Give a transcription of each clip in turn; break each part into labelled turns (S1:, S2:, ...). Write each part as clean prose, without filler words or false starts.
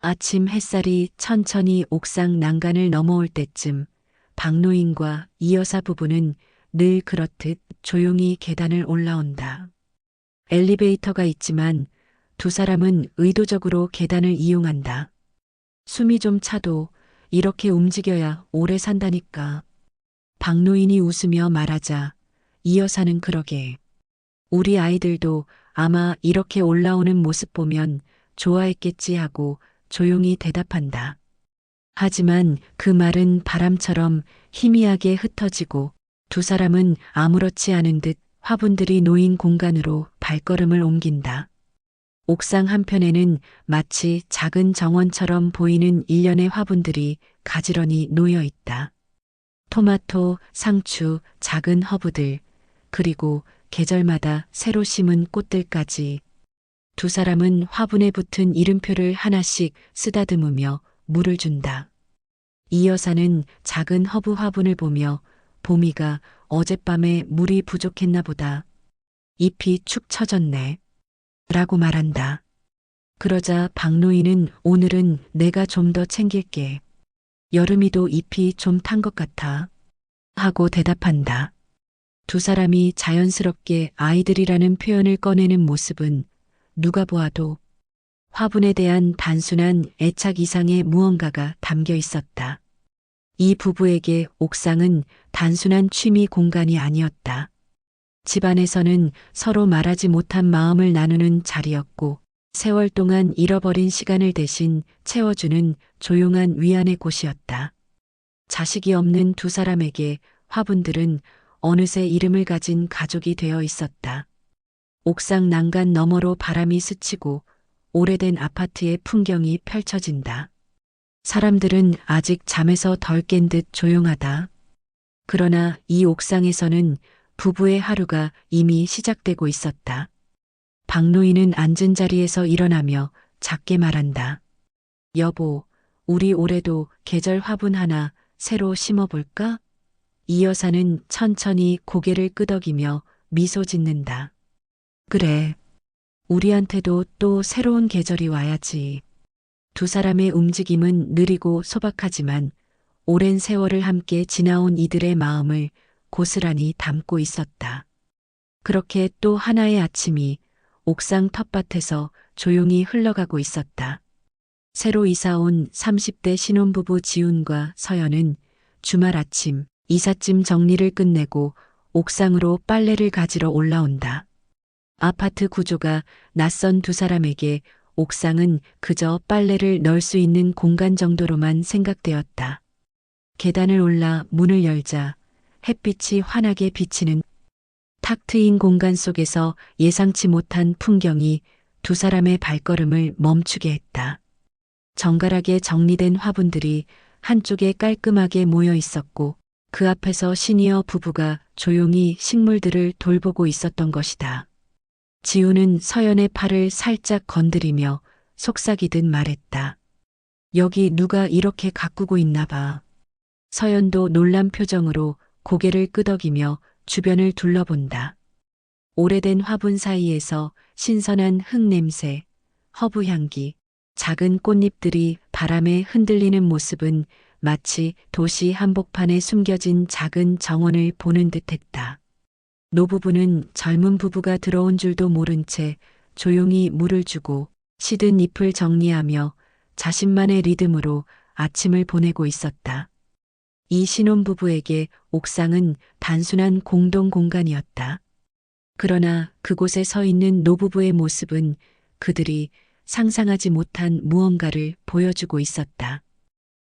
S1: 아침 햇살이 천천히 옥상 난간을 넘어올 때쯤 박노인과 이 여사 부부는 늘 그렇듯 조용히 계단을 올라온다. 엘리베이터가 있지만 두 사람은 의도적으로 계단을 이용한다. 숨이 좀 차도 이렇게 움직여야 오래 산다니까. 박노인이 웃으며 말하자 이 여사는 그러게. 우리 아이들도 아마 이렇게 올라오는 모습 보면 좋아했겠지 하고 조용히 대답한다. 하지만 그 말은 바람처럼 희미하게 흩어지고 두 사람은 아무렇지 않은 듯 화분들이 놓인 공간으로 발걸음을 옮긴다. 옥상 한편에는 마치 작은 정원처럼 보이는 일련의 화분들이 가지런히 놓여 있다. 토마토, 상추, 작은 허브들, 그리고 계절마다 새로 심은 꽃들까지. 두 사람은 화분에 붙은 이름표를 하나씩 쓰다듬으며 물을 준다. 이 여사는 작은 허브 화분을 보며 봄이가 어젯밤에 물이 부족했나 보다. 잎이 축 처졌네. 라고 말한다. 그러자 박노인은 오늘은 내가 좀 더 챙길게. 여름이도 잎이 좀 탄 것 같아. 하고 대답한다. 두 사람이 자연스럽게 아이들이라는 표현을 꺼내는 모습은 누가 보아도 화분에 대한 단순한 애착 이상의 무언가가 담겨 있었다. 이 부부에게 옥상은 단순한 취미 공간이 아니었다. 집안에서는 서로 말하지 못한 마음을 나누는 자리였고 세월 동안 잃어버린 시간을 대신 채워주는 조용한 위안의 곳이었다. 자식이 없는 두 사람에게 화분들은 어느새 이름을 가진 가족이 되어 있었다. 옥상 난간 너머로 바람이 스치고 오래된 아파트의 풍경이 펼쳐진다. 사람들은 아직 잠에서 덜 깬 듯 조용하다. 그러나 이 옥상에서는 부부의 하루가 이미 시작되고 있었다. 박노인은 앉은 자리에서 일어나며 작게 말한다. 여보, 우리 올해도 계절 화분 하나 새로 심어볼까? 이 여사는 천천히 고개를 끄덕이며 미소 짓는다. 그래. 우리한테도 또 새로운 계절이 와야지. 두 사람의 움직임은 느리고 소박하지만 오랜 세월을 함께 지나온 이들의 마음을 고스란히 담고 있었다. 그렇게 또 하나의 아침이 옥상 텃밭에서 조용히 흘러가고 있었다. 새로 이사온 30대 신혼부부 지훈과 서연은 주말 아침 이삿짐 정리를 끝내고 옥상으로 빨래를 가지러 올라온다. 아파트 구조가 낯선 두 사람에게 옥상은 그저 빨래를 넣을 수 있는 공간 정도로만 생각되었다. 계단을 올라 문을 열자 햇빛이 환하게 비치는 탁 트인 공간 속에서 예상치 못한 풍경이 두 사람의 발걸음을 멈추게 했다. 정갈하게 정리된 화분들이 한쪽에 깔끔하게 모여 있었고 그 앞에서 시니어 부부가 조용히 식물들을 돌보고 있었던 것이다. 지우는 서연의 팔을 살짝 건드리며 속삭이듯 말했다. 여기 누가 이렇게 가꾸고 있나 봐. 서연도 놀란 표정으로 고개를 끄덕이며 주변을 둘러본다. 오래된 화분 사이에서 신선한 흙 냄새, 허브 향기, 작은 꽃잎들이 바람에 흔들리는 모습은 마치 도시 한복판에 숨겨진 작은 정원을 보는 듯했다. 노부부는 젊은 부부가 들어온 줄도 모른 채 조용히 물을 주고 시든 잎을 정리하며 자신만의 리듬으로 아침을 보내고 있었다. 이 신혼부부에게 옥상은 단순한 공동 공간이었다. 그러나 그곳에 서 있는 노부부의 모습은 그들이 상상하지 못한 무언가를 보여주고 있었다.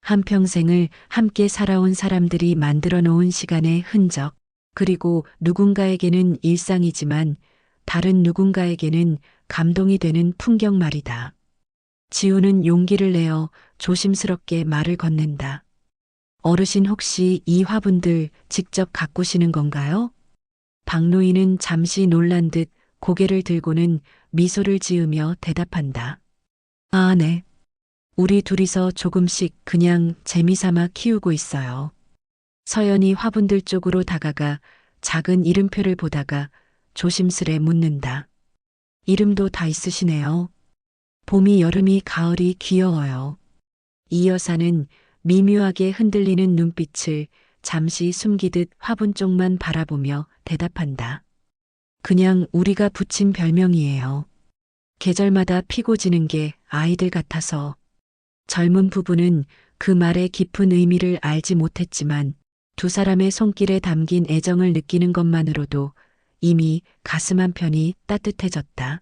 S1: 한평생을 함께 살아온 사람들이 만들어 놓은 시간의 흔적, 그리고 누군가에게는 일상이지만 다른 누군가에게는 감동이 되는 풍경 말이다. 지우는 용기를 내어 조심스럽게 말을 건넨다. 어르신 혹시 이 화분들 직접 가꾸시는 건가요? 박노인은 잠시 놀란 듯 고개를 들고는 미소를 지으며 대답한다. 아, 네. 우리 둘이서 조금씩 그냥 재미삼아 키우고 있어요. 서연이 화분들 쪽으로 다가가 작은 이름표를 보다가 조심스레 묻는다. 이름도 다 있으시네요. 봄이, 여름이, 가을이 귀여워요. 이 여사는 미묘하게 흔들리는 눈빛을 잠시 숨기듯 화분 쪽만 바라보며 대답한다. 그냥 우리가 붙인 별명이에요. 계절마다 피고 지는 게 아이들 같아서. 젊은 부부는 그 말의 깊은 의미를 알지 못했지만 두 사람의 손길에 담긴 애정을 느끼는 것만으로도 이미 가슴 한편이 따뜻해졌다.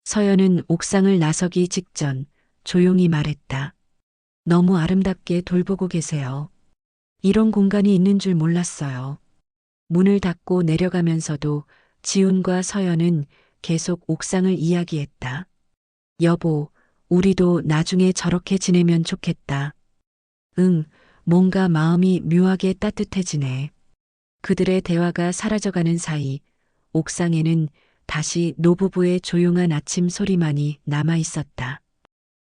S1: 서연은 옥상을 나서기 직전 조용히 말했다. 너무 아름답게 돌보고 계세요. 이런 공간이 있는 줄 몰랐어요. 문을 닫고 내려가면서도 지훈과 서연은 계속 옥상을 이야기했다. 여보, 우리도 나중에 저렇게 지내면 좋겠다. 응, 뭔가 마음이 묘하게 따뜻해지네. 그들의 대화가 사라져가는 사이 옥상에는 다시 노부부의 조용한 아침 소리만이 남아 있었다.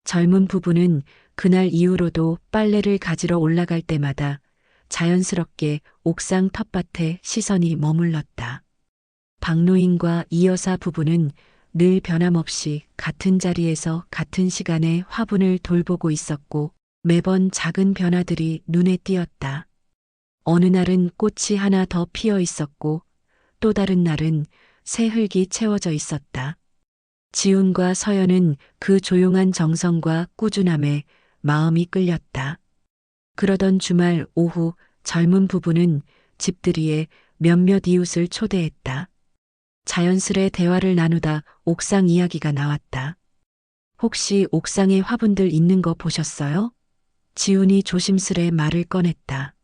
S1: 젊은 부부는 그날 이후로도 빨래를 가지러 올라갈 때마다 자연스럽게 옥상 텃밭에 시선이 머물렀다. 박노인과 이 여사 부부는 늘 변함없이 같은 자리에서 같은 시간에 화분을 돌보고 있었고 매번 작은 변화들이 눈에 띄었다. 어느 날은 꽃이 하나 더 피어 있었고 또 다른 날은 새 흙이 채워져 있었다. 지훈과 서연은 그 조용한 정성과 꾸준함에 마음이 끌렸다. 그러던 주말 오후 젊은 부부는 집들이에 몇몇 이웃을 초대했다. 자연스레 대화를 나누다 옥상 이야기가 나왔다. 혹시 옥상에 화분들 있는 거 보셨어요? 지훈이 조심스레 말을 꺼냈다.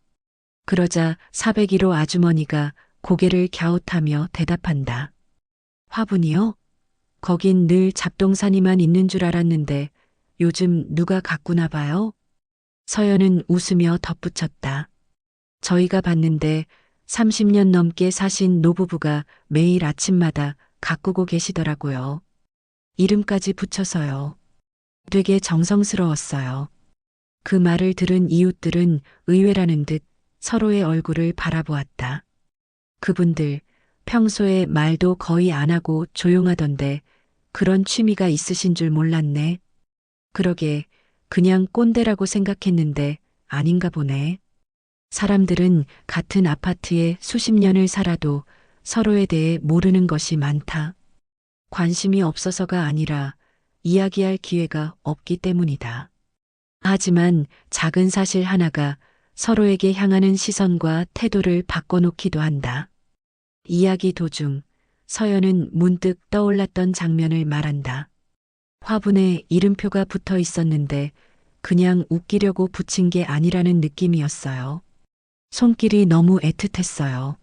S1: 그러자 401호 아주머니가 고개를 갸웃하며 대답한다. 화분이요? 거긴 늘 잡동사니만 있는 줄 알았는데 요즘 누가 가꾸나 봐요? 서연은 웃으며 덧붙였다. 저희가 봤는데 30년 넘게 사신 노부부가 매일 아침마다 가꾸고 계시더라고요. 이름까지 붙여서요. 되게 정성스러웠어요. 그 말을 들은 이웃들은 의외라는 듯 서로의 얼굴을 바라보았다. 그분들 평소에 말도 거의 안 하고 조용하던데 그런 취미가 있으신 줄 몰랐네. 그러게 그냥 꼰대라고 생각했는데 아닌가 보네. 사람들은 같은 아파트에 수십 년을 살아도 서로에 대해 모르는 것이 많다. 관심이 없어서가 아니라 이야기할 기회가 없기 때문이다. 하지만 작은 사실 하나가 서로에게 향하는 시선과 태도를 바꿔놓기도 한다. 이야기 도중 서연은 문득 떠올랐던 장면을 말한다. 화분에 이름표가 붙어 있었는데 그냥 웃기려고 붙인 게 아니라는 느낌이었어요. 손길이 너무 애틋했어요.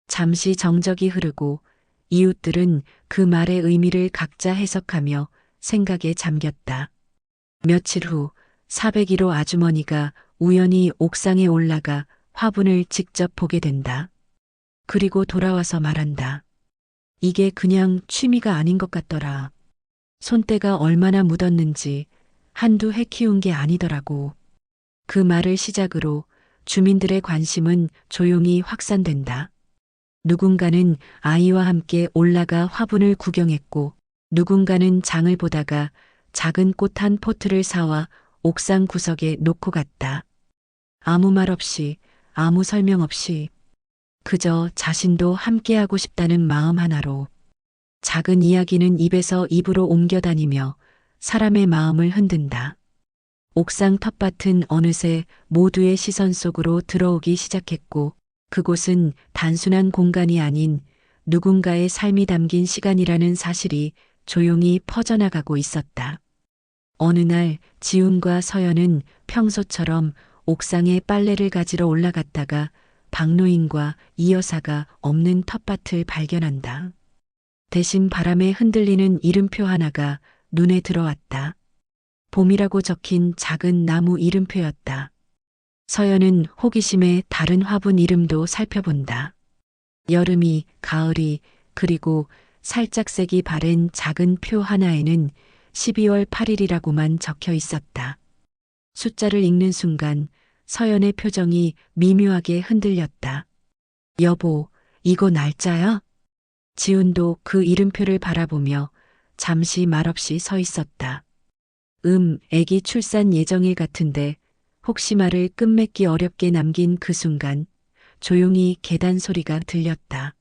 S1: 잠시 정적이 흐르고 이웃들은 그 말의 의미를 각자 해석하며 생각에 잠겼다. 며칠 후 401호 아주머니가 우연히 옥상에 올라가 화분을 직접 보게 된다. 그리고 돌아와서 말한다. 이게 그냥 취미가 아닌 것 같더라. 손때가 얼마나 묻었는지 한두 해 키운 게 아니더라고. 그 말을 시작으로 주민들의 관심은 조용히 확산된다. 누군가는 아이와 함께 올라가 화분을 구경했고 누군가는 장을 보다가 작은 꽃 한 포트를 사와 옥상 구석에 놓고 갔다. 아무 말 없이, 아무 설명 없이 그저 자신도 함께하고 싶다는 마음 하나로 작은 이야기는 입에서 입으로 옮겨다니며 사람의 마음을 흔든다. 옥상 텃밭은 어느새 모두의 시선 속으로 들어오기 시작했고 그곳은 단순한 공간이 아닌 누군가의 삶이 담긴 시간이라는 사실이 조용히 퍼져나가고 있었다. 어느 날 지훈과 서연은 평소처럼 옥상에 빨래를 가지러 올라갔다가 박노인과 이 여사가 없는 텃밭을 발견한다. 대신 바람에 흔들리는 이름표 하나가 눈에 들어왔다. 봄이라고 적힌 작은 나무 이름표였다. 서연은 호기심에 다른 화분 이름도 살펴본다. 여름이, 가을이, 그리고 살짝 색이 바랜 작은 표 하나에는 12월 8일이라고만 적혀 있었다. 숫자를 읽는 순간 서연의 표정이 미묘하게 흔들렸다. 여보, 이거 날짜야? 지훈도 그 이름표를 바라보며 잠시 말없이 서 있었다. 애기 출산 예정일 같은데 혹시 말을 끝맺기 어렵게 남긴 그 순간 조용히 계단 소리가 들렸다.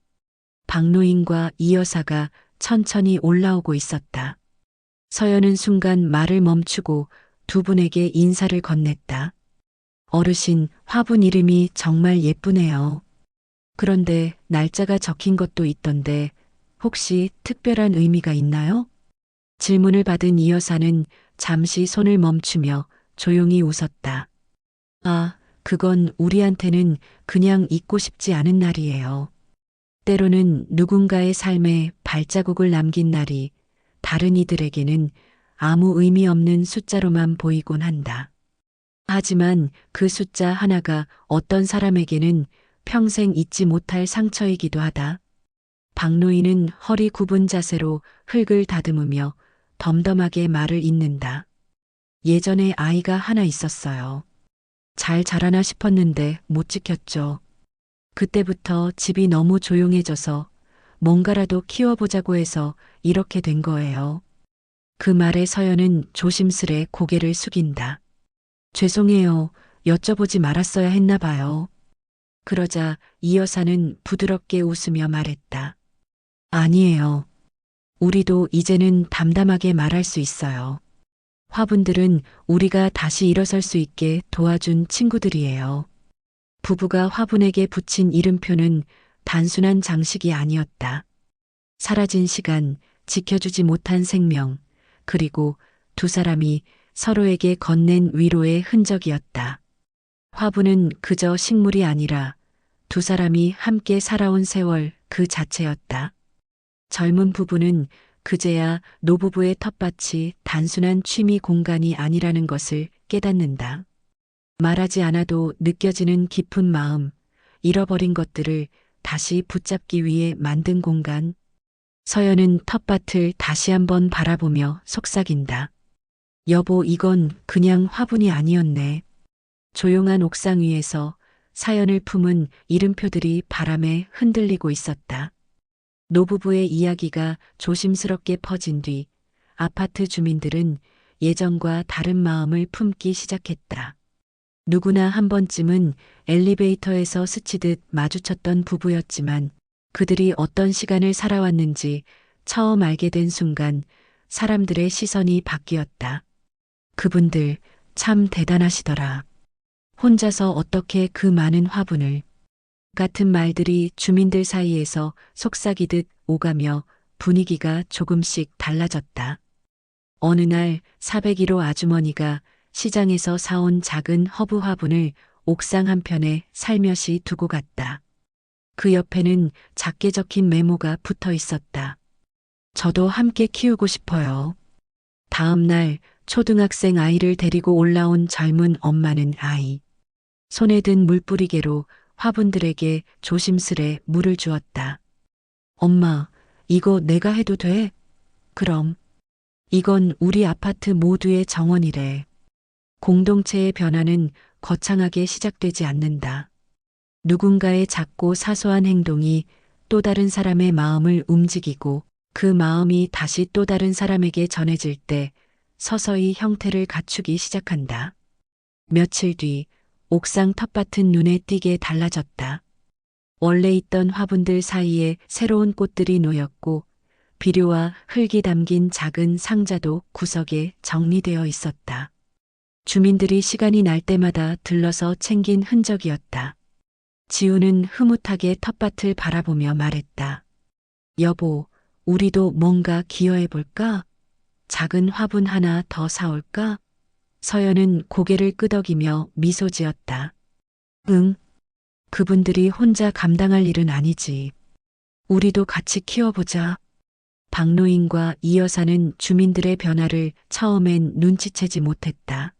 S1: 박노인과 이 여사가 천천히 올라오고 있었다. 서연은 순간 말을 멈추고 두 분에게 인사를 건넸다. 어르신, 화분 이름이 정말 예쁘네요. 그런데 날짜가 적힌 것도 있던데 혹시 특별한 의미가 있나요? 질문을 받은 이 여사는 잠시 손을 멈추며 조용히 웃었다. 아, 그건 우리한테는 그냥 잊고 싶지 않은 날이에요. 때로는 누군가의 삶에 발자국을 남긴 날이 다른 이들에게는 아무 의미 없는 숫자로만 보이곤 한다. 하지만 그 숫자 하나가 어떤 사람에게는 평생 잊지 못할 상처이기도 하다. 박노인은 허리 굽은 자세로 흙을 다듬으며 덤덤하게 말을 잇는다. 예전에 아이가 하나 있었어요. 잘 자라나 싶었는데 못 지켰죠. 그때부터 집이 너무 조용해져서 뭔가라도 키워보자고 해서 이렇게 된 거예요. 그 말에 서연은 조심스레 고개를 숙인다. 죄송해요. 여쭤보지 말았어야 했나 봐요. 그러자 이 여사는 부드럽게 웃으며 말했다. 아니에요. 우리도 이제는 담담하게 말할 수 있어요. 화분들은 우리가 다시 일어설 수 있게 도와준 친구들이에요. 부부가 화분에게 붙인 이름표는 단순한 장식이 아니었다. 사라진 시간, 지켜주지 못한 생명, 그리고 두 사람이 서로에게 건넨 위로의 흔적이었다. 화분은 그저 식물이 아니라 두 사람이 함께 살아온 세월 그 자체였다. 젊은 부부는 그제야 노부부의 텃밭이 단순한 취미 공간이 아니라는 것을 깨닫는다. 말하지 않아도 느껴지는 깊은 마음, 잃어버린 것들을 다시 붙잡기 위해 만든 공간. 서연은 텃밭을 다시 한번 바라보며 속삭인다. 여보, 이건 그냥 화분이 아니었네. 조용한 옥상 위에서 사연을 품은 이름표들이 바람에 흔들리고 있었다. 노부부의 이야기가 조심스럽게 퍼진 뒤 아파트 주민들은 예전과 다른 마음을 품기 시작했다. 누구나 한 번쯤은 엘리베이터에서 스치듯 마주쳤던 부부였지만 그들이 어떤 시간을 살아왔는지 처음 알게 된 순간 사람들의 시선이 바뀌었다. 그분들 참 대단하시더라. 혼자서 어떻게 그 많은 화분을 같은 말들이 주민들 사이에서 속삭이듯 오가며 분위기가 조금씩 달라졌다. 어느 날 401호 아주머니가 시장에서 사온 작은 허브 화분을 옥상 한편에 살며시 두고 갔다. 그 옆에는 작게 적힌 메모가 붙어 있었다. 저도 함께 키우고 싶어요. 다음 날 초등학생 아이를 데리고 올라온 젊은 엄마는 아이 손에 든 물뿌리개로 화분들에게 조심스레 물을 주었다. 엄마, 이거 내가 해도 돼? 그럼. 이건 우리 아파트 모두의 정원이래. 공동체의 변화는 거창하게 시작되지 않는다. 누군가의 작고 사소한 행동이 또 다른 사람의 마음을 움직이고 그 마음이 다시 또 다른 사람에게 전해질 때 서서히 형태를 갖추기 시작한다. 며칠 뒤 옥상 텃밭은 눈에 띄게 달라졌다. 원래 있던 화분들 사이에 새로운 꽃들이 놓였고 비료와 흙이 담긴 작은 상자도 구석에 정리되어 있었다. 주민들이 시간이 날 때마다 들러서 챙긴 흔적이었다. 지우는 흐뭇하게 텃밭을 바라보며 말했다. 여보, 우리도 뭔가 기여해볼까? 작은 화분 하나 더 사올까? 서연은 고개를 끄덕이며 미소 지었다. 응, 그분들이 혼자 감당할 일은 아니지. 우리도 같이 키워보자. 박노인과 이 여사는 주민들의 변화를 처음엔 눈치채지 못했다.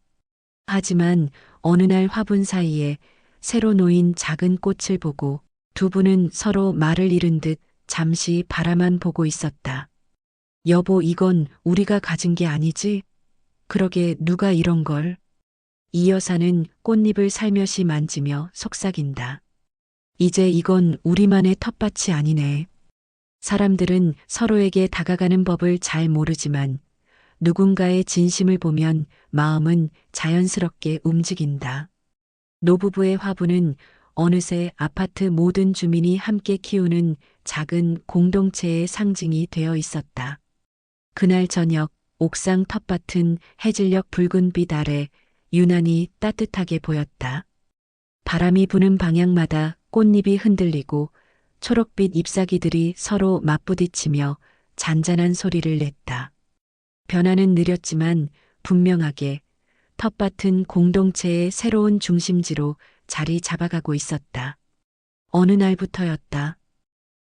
S1: 하지만 어느 날 화분 사이에 새로 놓인 작은 꽃을 보고 두 분은 서로 말을 잃은 듯 잠시 바라만 보고 있었다. 여보, 이건 우리가 가진 게 아니지? 그러게 누가 이런 걸. 이 여사는 꽃잎을 살며시 만지며 속삭인다. 이제 이건 우리만의 텃밭이 아니네. 사람들은 서로에게 다가가는 법을 잘 모르지만 누군가의 진심을 보면 마음은 자연스럽게 움직인다. 노부부의 화분은 어느새 아파트 모든 주민이 함께 키우는 작은 공동체의 상징이 되어 있었다. 그날 저녁 옥상 텃밭은 해질녘 붉은 빛 아래 유난히 따뜻하게 보였다. 바람이 부는 방향마다 꽃잎이 흔들리고 초록빛 잎사귀들이 서로 맞부딪히며 잔잔한 소리를 냈다. 변화는 느렸지만 분명하게 텃밭은 공동체의 새로운 중심지로 자리 잡아가고 있었다. 어느 날부터였다.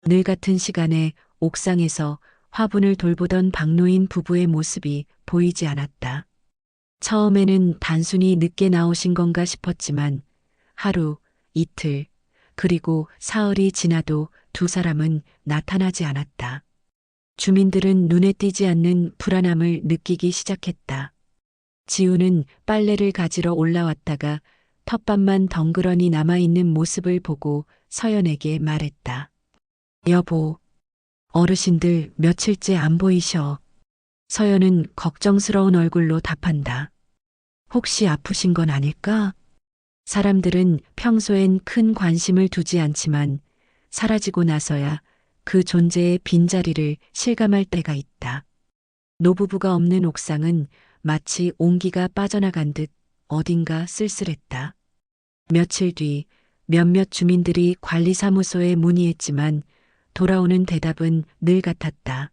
S1: 늘 같은 시간에 옥상에서 화분을 돌보던 박노인 부부의 모습이 보이지 않았다. 처음에는 단순히 늦게 나오신 건가 싶었지만 하루, 이틀, 그리고 사흘이 지나도 두 사람은 나타나지 않았다. 주민들은 눈에 띄지 않는 불안함을 느끼기 시작했다. 지우는 빨래를 가지러 올라왔다가 텃밭만 덩그러니 남아있는 모습을 보고 서연에게 말했다. 여보, 어르신들 며칠째 안 보이셔. 서연은 걱정스러운 얼굴로 답한다. 혹시 아프신 건 아닐까? 사람들은 평소엔 큰 관심을 두지 않지만 사라지고 나서야 그 존재의 빈자리를 실감할 때가 있다. 노부부가 없는 옥상은 마치 온기가 빠져나간 듯 어딘가 쓸쓸했다. 며칠 뒤 몇몇 주민들이 관리사무소에 문의했지만 돌아오는 대답은 늘 같았다.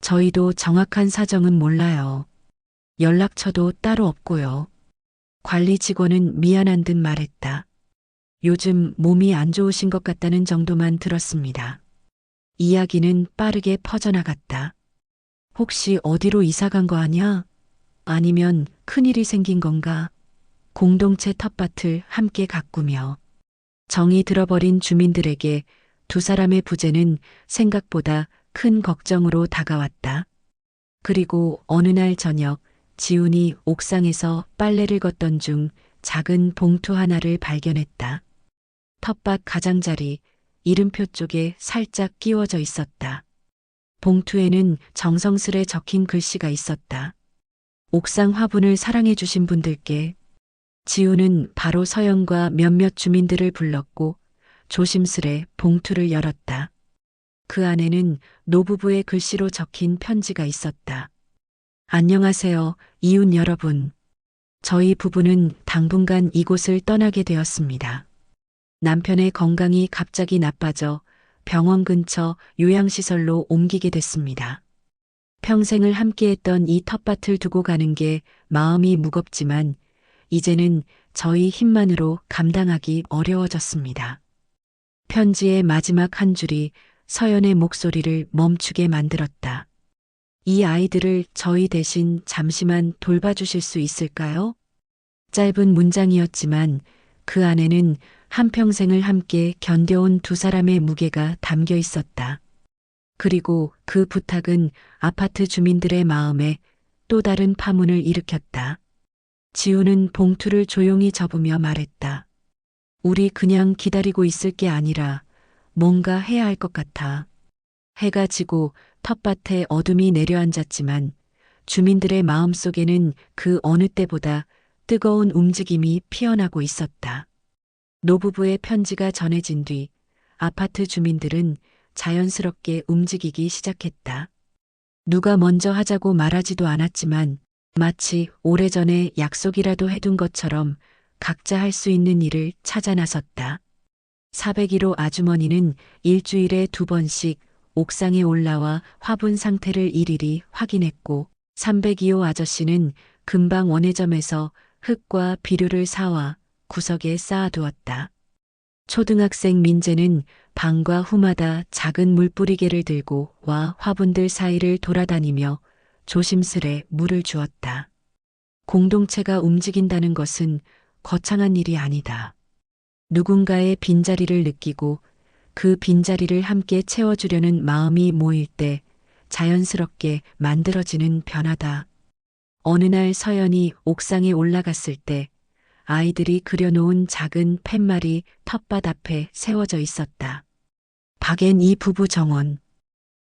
S1: 저희도 정확한 사정은 몰라요. 연락처도 따로 없고요. 관리 직원은 미안한 듯 말했다. 요즘 몸이 안 좋으신 것 같다는 정도만 들었습니다. 이야기는 빠르게 퍼져나갔다. 혹시 어디로 이사 간 거 아냐? 아니면 큰일이 생긴 건가? 공동체 텃밭을 함께 가꾸며 정이 들어버린 주민들에게 두 사람의 부재는 생각보다 큰 걱정으로 다가왔다. 그리고 어느 날 저녁 지훈이 옥상에서 빨래를 걷던 중 작은 봉투 하나를 발견했다. 텃밭 가장자리 이름표 쪽에 살짝 끼워져 있었다. 봉투에는 정성스레 적힌 글씨가 있었다. 옥상 화분을 사랑해 주신 분들께. 지훈은 바로 서연과 몇몇 주민들을 불렀고 조심스레 봉투를 열었다. 그 안에는 노부부의 글씨로 적힌 편지가 있었다. 안녕하세요, 이웃 여러분. 저희 부부는 당분간 이곳을 떠나게 되었습니다. 남편의 건강이 갑자기 나빠져 병원 근처 요양시설로 옮기게 됐습니다. 평생을 함께했던 이 텃밭을 두고 가는 게 마음이 무겁지만 이제는 저희 힘만으로 감당하기 어려워졌습니다. 편지의 마지막 한 줄이 서연의 목소리를 멈추게 만들었다. 이 아이들을 저희 대신 잠시만 돌봐주실 수 있을까요? 짧은 문장이었지만 그 안에는 한평생을 함께 견뎌온 두 사람의 무게가 담겨 있었다. 그리고 그 부탁은 아파트 주민들의 마음에 또 다른 파문을 일으켰다. 지우는 봉투를 조용히 접으며 말했다. 우리 그냥 기다리고 있을 게 아니라 뭔가 해야 할 것 같아. 해가 지고 텃밭에 어둠이 내려앉았지만 주민들의 마음속에는 그 어느 때보다 뜨거운 움직임이 피어나고 있었다. 노부부의 편지가 전해진 뒤 아파트 주민들은 자연스럽게 움직이기 시작했다. 누가 먼저 하자고 말하지도 않았지만 마치 오래전에 약속이라도 해둔 것처럼 각자 할 수 있는 일을 찾아 나섰다. 401호 아주머니는 일주일에 2번씩 옥상에 올라와 화분 상태를 일일이 확인했고 302호 아저씨는 근방 원예점에서 흙과 비료를 사와 구석에 쌓아두었다. 초등학생 민재는 방과 후마다 작은 물뿌리개를 들고 와 화분들 사이를 돌아다니며 조심스레 물을 주었다. 공동체가 움직인다는 것은 거창한 일이 아니다. 누군가의 빈자리를 느끼고 그 빈자리를 함께 채워주려는 마음이 모일 때 자연스럽게 만들어지는 변화다. 어느 날 서연이 옥상에 올라갔을 때 아이들이 그려놓은 작은 팻말이 텃밭 앞에 세워져 있었다. 박앤 이 부부 정원.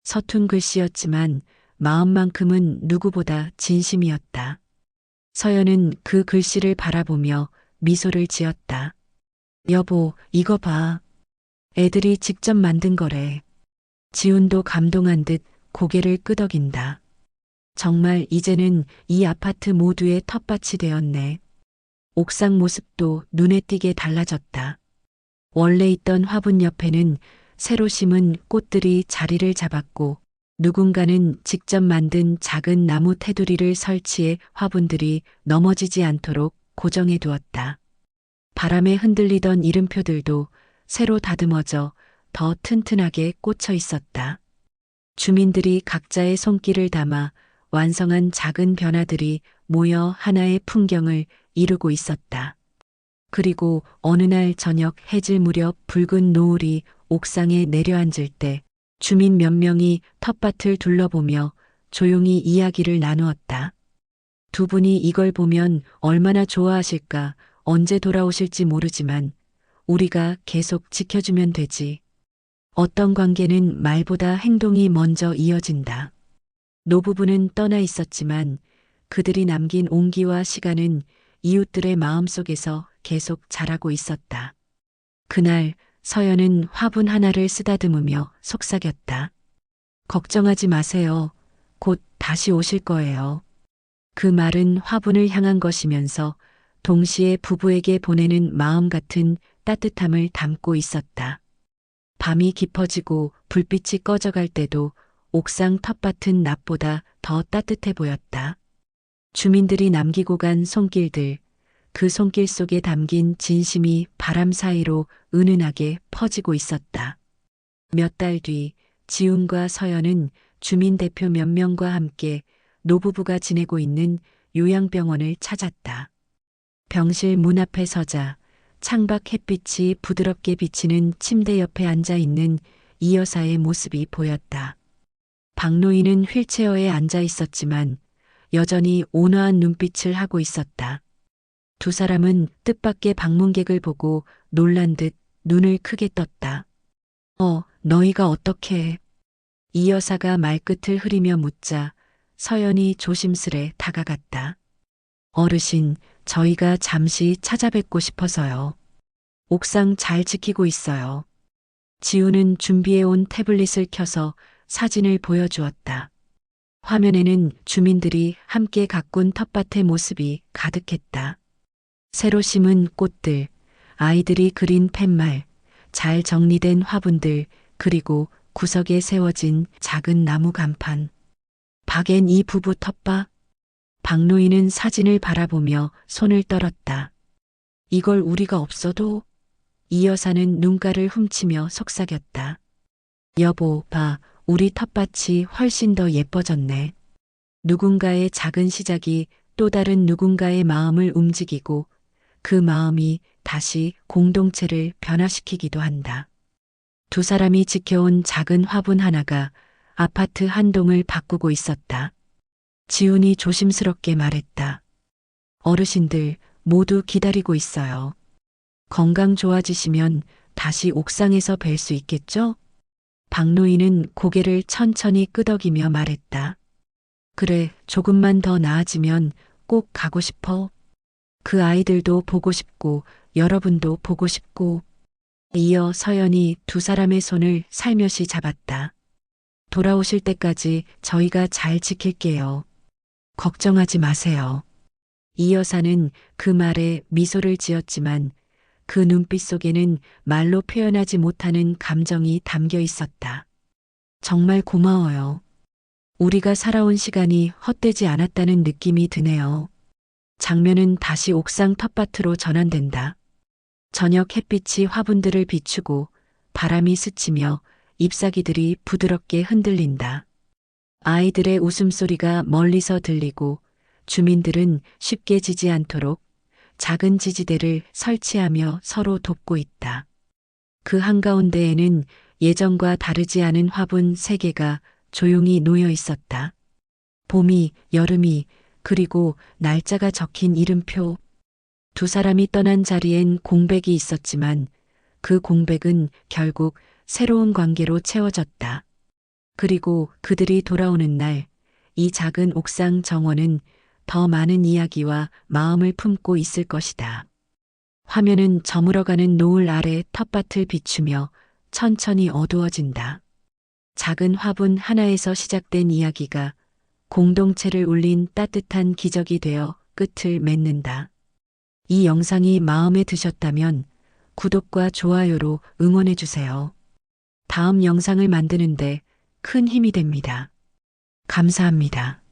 S1: 서툰 글씨였지만 마음만큼은 누구보다 진심이었다. 서연은 그 글씨를 바라보며 미소를 지었다. 여보, 이거 봐. 애들이 직접 만든 거래. 지훈도 감동한 듯 고개를 끄덕인다. 정말 이제는 이 아파트 모두의 텃밭이 되었네. 옥상 모습도 눈에 띄게 달라졌다. 원래 있던 화분 옆에는 새로 심은 꽃들이 자리를 잡았고 누군가는 직접 만든 작은 나무 테두리를 설치해 화분들이 넘어지지 않도록 고정해 두었다. 바람에 흔들리던 이름표들도 새로 다듬어져 더 튼튼하게 꽂혀 있었다. 주민들이 각자의 손길을 담아 완성한 작은 변화들이 모여 하나의 풍경을 이루고 있었다. 그리고 어느 날 저녁 해질 무렵 붉은 노을이 옥상에 내려앉을 때 주민 몇 명이 텃밭을 둘러보며 조용히 이야기를 나누었다. 두 분이 이걸 보면 얼마나 좋아하실까, 언제 돌아오실지 모르지만 우리가 계속 지켜주면 되지. 어떤 관계는 말보다 행동이 먼저 이어진다. 노부부는 떠나 있었지만 그들이 남긴 온기와 시간은 이웃들의 마음속에서 계속 자라고 있었다. 그날 서연은 화분 하나를 쓰다듬으며 속삭였다. 걱정하지 마세요. 곧 다시 오실 거예요. 그 말은 화분을 향한 것이면서 동시에 부부에게 보내는 마음 같은 따뜻함을 담고 있었다. 밤이 깊어지고 불빛이 꺼져갈 때도 옥상 텃밭은 낮보다 더 따뜻해 보였다. 주민들이 남기고 간 손길들, 그 손길 속에 담긴 진심이 바람 사이로 은은하게 퍼지고 있었다. 몇 달 뒤 지훈과 서연은 주민 대표 몇 명과 함께 노부부가 지내고 있는 요양병원을 찾았다. 병실 문 앞에 서자 창밖 햇빛이 부드럽게 비치는 침대 옆에 앉아 있는 이 여사의 모습이 보였다. 박노인은 휠체어에 앉아 있었지만 여전히 온화한 눈빛을 하고 있었다. 두 사람은 뜻밖의 방문객을 보고 놀란 듯 눈을 크게 떴다. 너희가 어떻게? 이 여사가 말끝을 흐리며 묻자 서연이 조심스레 다가갔다. 어르신, 저희가 잠시 찾아뵙고 싶어서요. 옥상 잘 지키고 있어요. 지우는 준비해온 태블릿을 켜서 사진을 보여주었다. 화면에는 주민들이 함께 가꾼 텃밭의 모습이 가득했다. 새로 심은 꽃들, 아이들이 그린 팻말, 잘 정리된 화분들, 그리고 구석에 세워진 작은 나무 간판. 박앤 이 부부 텃밭? 박노인은 사진을 바라보며 손을 떨었다. 이걸 우리가 없어도? 이 여사는 눈가를 훔치며 속삭였다. 여보, 봐, 우리 텃밭이 훨씬 더 예뻐졌네. 누군가의 작은 시작이 또 다른 누군가의 마음을 움직이고 그 마음이 다시 공동체를 변화시키기도 한다. 두 사람이 지켜온 작은 화분 하나가 아파트 한 동을 바꾸고 있었다. 지훈이 조심스럽게 말했다. 어르신들 모두 기다리고 있어요. 건강 좋아지시면 다시 옥상에서 뵐 수 있겠죠? 박노인은 고개를 천천히 끄덕이며 말했다. 그래, 조금만 더 나아지면 꼭 가고 싶어. 그 아이들도 보고 싶고 여러분도 보고 싶고. 이어 서연이 두 사람의 손을 살며시 잡았다. 돌아오실 때까지 저희가 잘 지킬게요. 걱정하지 마세요. 이 여사는 그 말에 미소를 지었지만 그 눈빛 속에는 말로 표현하지 못하는 감정이 담겨 있었다. 정말 고마워요. 우리가 살아온 시간이 헛되지 않았다는 느낌이 드네요. 장면은 다시 옥상 텃밭으로 전환된다. 저녁 햇빛이 화분들을 비추고 바람이 스치며 잎사귀들이 부드럽게 흔들린다. 아이들의 웃음소리가 멀리서 들리고 주민들은 쉽게 지지 않도록 작은 지지대를 설치하며 서로 돕고 있다. 그 한가운데에는 예전과 다르지 않은 화분 3개가 조용히 놓여 있었다. 봄이, 여름이, 그리고 날짜가 적힌 이름표. 두 사람이 떠난 자리엔 공백이 있었지만 그 공백은 결국 새로운 관계로 채워졌다. 그리고 그들이 돌아오는 날 이 작은 옥상 정원은 더 많은 이야기와 마음을 품고 있을 것이다. 화면은 저물어가는 노을 아래 텃밭을 비추며 천천히 어두워진다. 작은 화분 하나에서 시작된 이야기가 공동체를 울린 따뜻한 기적이 되어 끝을 맺는다. 이 영상이 마음에 드셨다면 구독과 좋아요로 응원해 주세요. 다음 영상을 만드는데 큰 힘이 됩니다. 감사합니다.